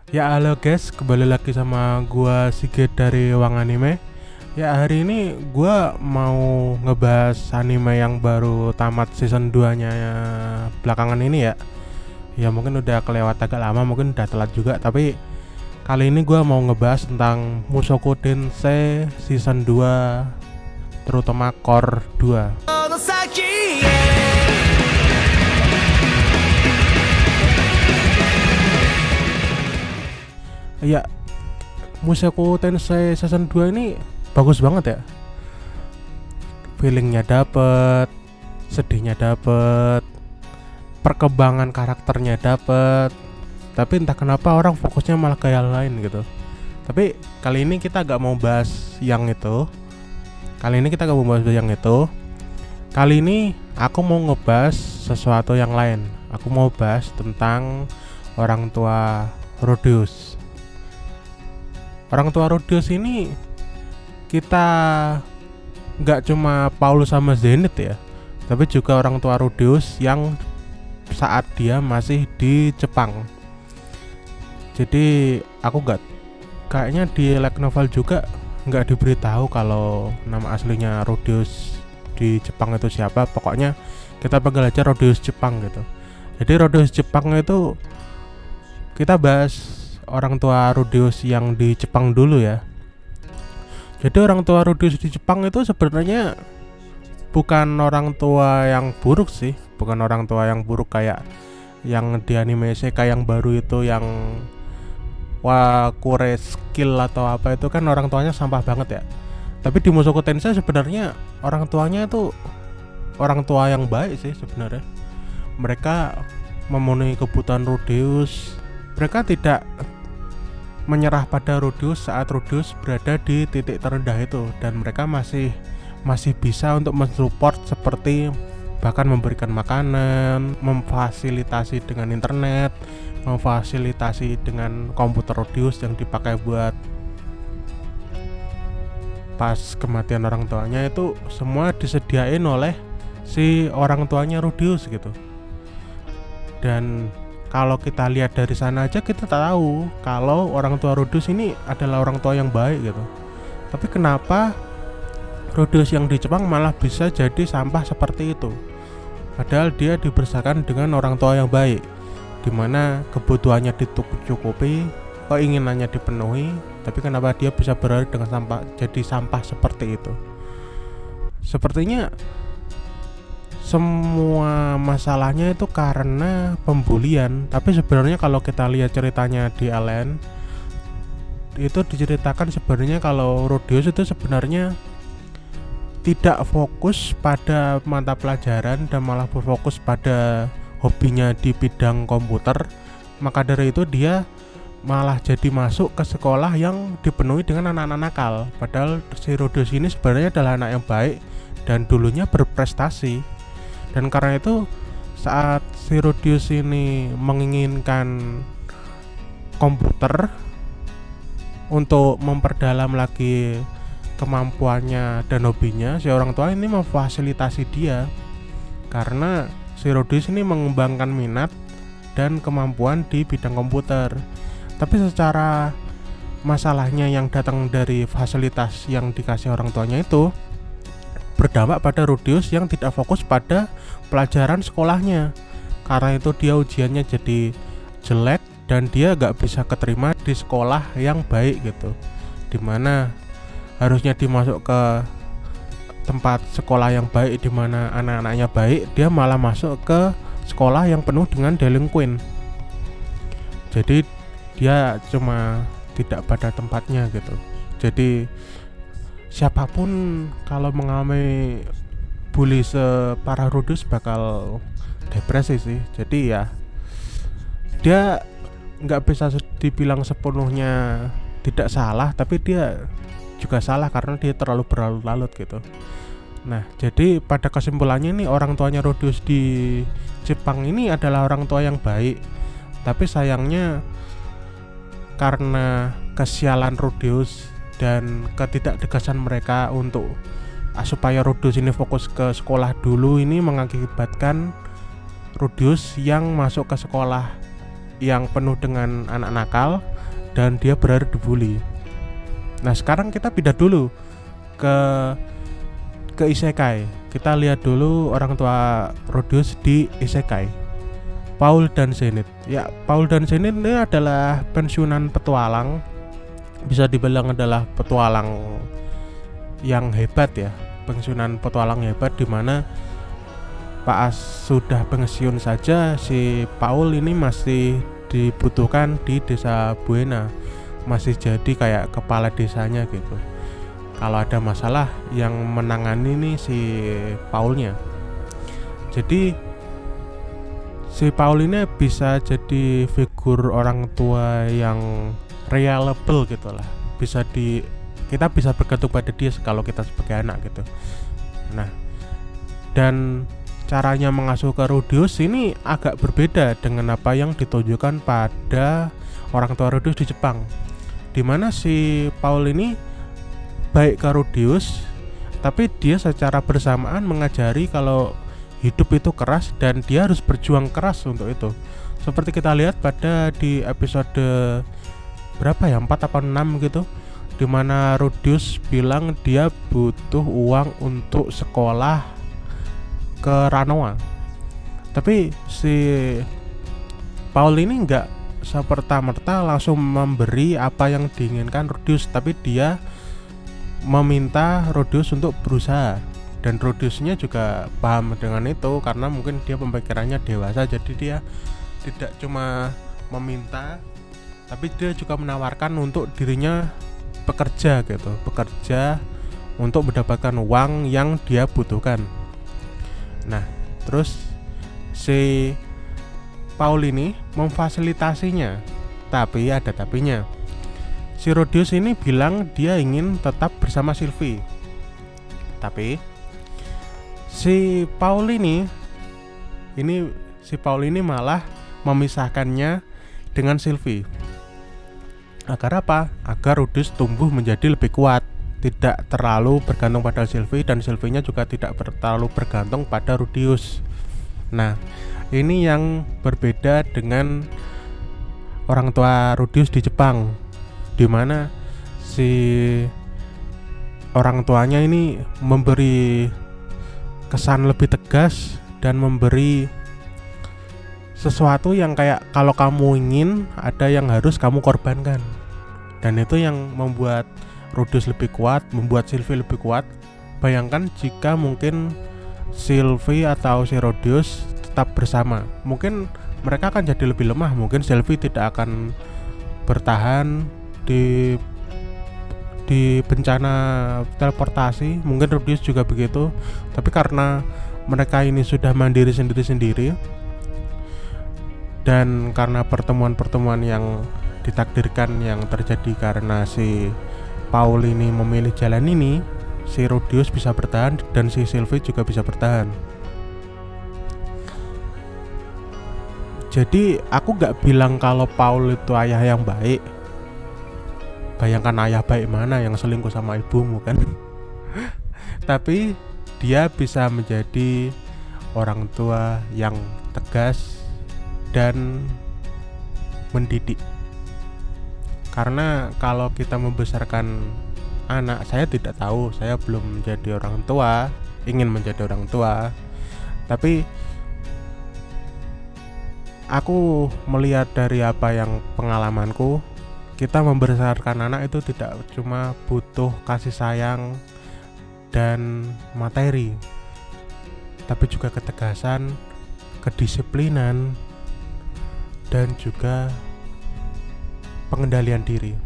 Ya halo guys, kembali lagi sama gua Sigit dari Wang Anime. Ya hari ini gua mau ngebahas anime yang baru tamat season 2-nya belakangan ini ya. Ya mungkin udah kelewat agak lama, mungkin udah telat juga, tapi kali ini gua mau ngebahas tentang Mushoku Tensei season 2, terutama core 2. Ya, Mushoku Tensei season 2 ini bagus banget ya. Feelingnya dapet, sedihnya dapet, perkembangan karakternya dapet. Tapi entah kenapa orang fokusnya malah ke yang lain gitu. Tapi kali ini kita gak mau bahas yang itu. Kali ini aku mau ngebahas sesuatu yang lain. Aku mau bahas tentang orang tua Rudeus. Orang tua Rudeus ini kita nggak cuma Paulus sama Zenith ya, tapi juga orang tua Rudeus yang saat dia masih di Jepang. Jadi aku kayaknya di light novel juga nggak diberitahu kalau nama aslinya Rudeus di Jepang itu siapa. Pokoknya kita panggil aja Rudeus Jepang gitu. Jadi Rudeus Jepang itu kita bahas orang tua Rudeus yang di Jepang dulu ya. Jadi orang tua Rudeus di Jepang itu sebenarnya bukan orang tua yang buruk sih, bukan orang tua yang buruk kayak yang di anime isekai yang baru itu, yang Wakure Skill atau apa itu kan orang tuanya sampah banget ya. Tapi di Mushoku Tensei sebenarnya orang tuanya itu orang tua yang baik sih sebenarnya. Mereka memenuhi kebutuhan Rudeus. Mereka tidak menyerah pada Rudeus saat Rudeus berada di titik terendah itu, dan mereka masih bisa untuk mensupport, seperti bahkan memberikan makanan, memfasilitasi dengan internet, memfasilitasi dengan komputer Rudeus yang dipakai buat pas kematian orang tuanya. Itu semua disediain oleh si orang tuanya Rudeus gitu. Dan kalau kita lihat dari sana aja kita tahu kalau orang tua Rudeus ini adalah orang tua yang baik gitu. Tapi kenapa Rudeus yang di Jepang malah bisa jadi sampah seperti itu? Padahal dia dibesarkan dengan orang tua yang baik, dimana kebutuhannya dicukupi, keinginannya dipenuhi. Tapi kenapa dia bisa berada dengan jadi sampah seperti itu? Sepertinya semua masalahnya itu karena pembulian. Tapi sebenarnya kalau kita lihat ceritanya di Alen, itu diceritakan sebenarnya kalau Rudeus itu sebenarnya tidak fokus pada mata pelajaran dan malah berfokus pada hobinya di bidang komputer. Maka dari itu dia malah jadi masuk ke sekolah yang dipenuhi dengan anak-anak nakal. Padahal si Rudeus ini sebenarnya adalah anak yang baik dan dulunya berprestasi. Dan karena itu saat si Rudeus ini menginginkan komputer untuk memperdalam lagi kemampuannya dan hobinya, si orang tua ini memfasilitasi dia. Karena si Rudeus ini mengembangkan minat dan kemampuan di bidang komputer. Tapi secara masalahnya yang datang dari fasilitas yang dikasih orang tuanya itu berdampak pada Rudeus yang tidak fokus pada pelajaran sekolahnya. Karena itu dia ujiannya jadi jelek dan dia gak bisa keterima di sekolah yang baik gitu, dimana harusnya dimasuk ke tempat sekolah yang baik dimana anak-anaknya baik, dia malah masuk ke sekolah yang penuh dengan delinquent. Jadi dia cuma tidak pada tempatnya gitu. Jadi siapapun kalau mengalami bully separah Rudeus bakal depresi sih. Jadi ya dia nggak bisa dibilang sepenuhnya tidak salah, tapi dia juga salah karena dia terlalu berlarut-larut gitu. Nah, jadi pada kesimpulannya nih, orang tuanya Rudeus di Jepang ini adalah orang tua yang baik. Tapi sayangnya karena kesialan Rudeus dan ketidaktegasan mereka untuk supaya Rudeus ini fokus ke sekolah dulu, ini mengakibatkan Rudeus yang masuk ke sekolah yang penuh dengan anak nakal dan dia berakhir dibully. Nah sekarang kita pindah dulu ke isekai. Kita lihat dulu orang tua Rudeus di isekai, Paul dan Zenith. Ya, Paul dan Zenith ini adalah pensiunan petualang, bisa dibilang adalah petualang yang hebat ya, pensiunan petualang hebat, dimana pas sudah pensiun saja si Paul ini masih dibutuhkan di desa Buena, masih jadi kayak kepala desanya gitu. Kalau ada masalah yang menangani nih si Paulnya. Jadi si Paul ini bisa jadi figur orang tua yang reliable gitu lah. Kita bisa bergantung pada dia kalau kita sebagai anak gitu. Nah, dan caranya mengasuh ke Rudeus ini agak berbeda dengan apa yang ditunjukkan pada orang tua Rudeus di Jepang, dimana si Paul ini baik ke Rudeus, tapi dia secara bersamaan mengajari kalau hidup itu keras dan dia harus berjuang keras untuk itu. Seperti kita lihat pada di episode berapa ya, 4 atau 6 gitu, dimana Rudeus bilang dia butuh uang untuk sekolah ke Ranoa. Tapi si Paul ini enggak seperta-merta langsung memberi apa yang diinginkan Rudeus, tapi dia meminta Rudeus untuk berusaha, dan Rudeusnya juga paham dengan itu karena mungkin dia pemikirannya dewasa, jadi dia tidak cuma meminta tapi dia juga menawarkan untuk dirinya bekerja gitu, bekerja untuk mendapatkan uang yang dia butuhkan. Nah, terus si Paul ini memfasilitasinya, tapi ada tapinya. Si Rudeus ini bilang dia ingin tetap bersama Sylvie, tapi si Paul ini malah memisahkannya dengan Sylvie. Agar apa? Agar Rudeus tumbuh menjadi lebih kuat, tidak terlalu bergantung pada Sylvie, dan Sylvie-nya juga tidak terlalu bergantung pada Rudeus. Nah, ini yang berbeda dengan orang tua Rudeus di Jepang, dimana si orang tuanya ini memberi kesan lebih tegas dan memberi sesuatu yang kayak kalau kamu ingin, ada yang harus kamu korbankan. Dan itu yang membuat Rudeus lebih kuat, membuat Sylvie lebih kuat. Bayangkan jika mungkin Sylvie atau si Rudeus tetap bersama, mungkin mereka akan jadi lebih lemah. Mungkin Sylvie tidak akan bertahan di bencana teleportasi, mungkin Rudeus juga begitu. Tapi karena mereka ini sudah mandiri sendiri-sendiri, dan karena pertemuan-pertemuan yang ditakdirkan yang terjadi karena si Paul ini memilih jalan ini, si Rudeus bisa bertahan dan si Sylvie juga bisa bertahan. Jadi aku gak bilang kalau Paul itu ayah yang baik. Bayangkan ayah baik mana yang selingkuh sama ibumu kan. Tapi dia bisa menjadi orang tua yang tegas dan mendidik. Karena kalau kita membesarkan anak, saya tidak tahu, saya belum menjadi orang tua, ingin menjadi orang tua, tapi aku melihat dari apa yang pengalamanku, kita membesarkan anak itu tidak cuma butuh kasih sayang dan materi, tapi juga ketegasan, kedisiplinan, dan juga pengendalian diri.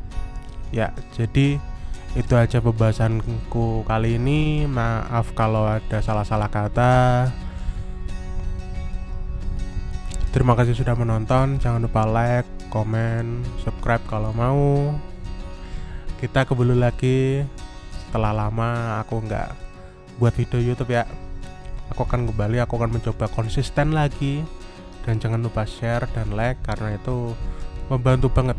Ya, jadi itu aja pembahasanku kali ini. Maaf kalau ada salah-salah kata. Terima kasih sudah menonton. Jangan lupa like, komen, subscribe kalau mau. Kita kembali lagi setelah lama aku nggak buat video YouTube ya. Aku akan kembali, aku akan mencoba konsisten lagi. Dan jangan lupa share dan like, karena itu membantu banget.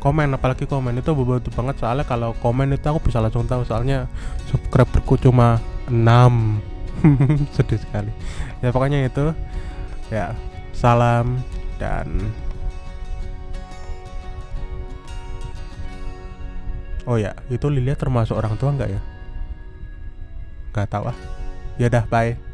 Komen, apalagi komen itu membantu banget, soalnya kalau komen itu aku bisa langsung tahu, soalnya subscriberku cuma 6. Sedih sekali. Ya pokoknya itu. Ya, salam dan Oh ya, itu Lilia termasuk orang tua nggak ya? Nggak tahu ah. Ya dah, bye.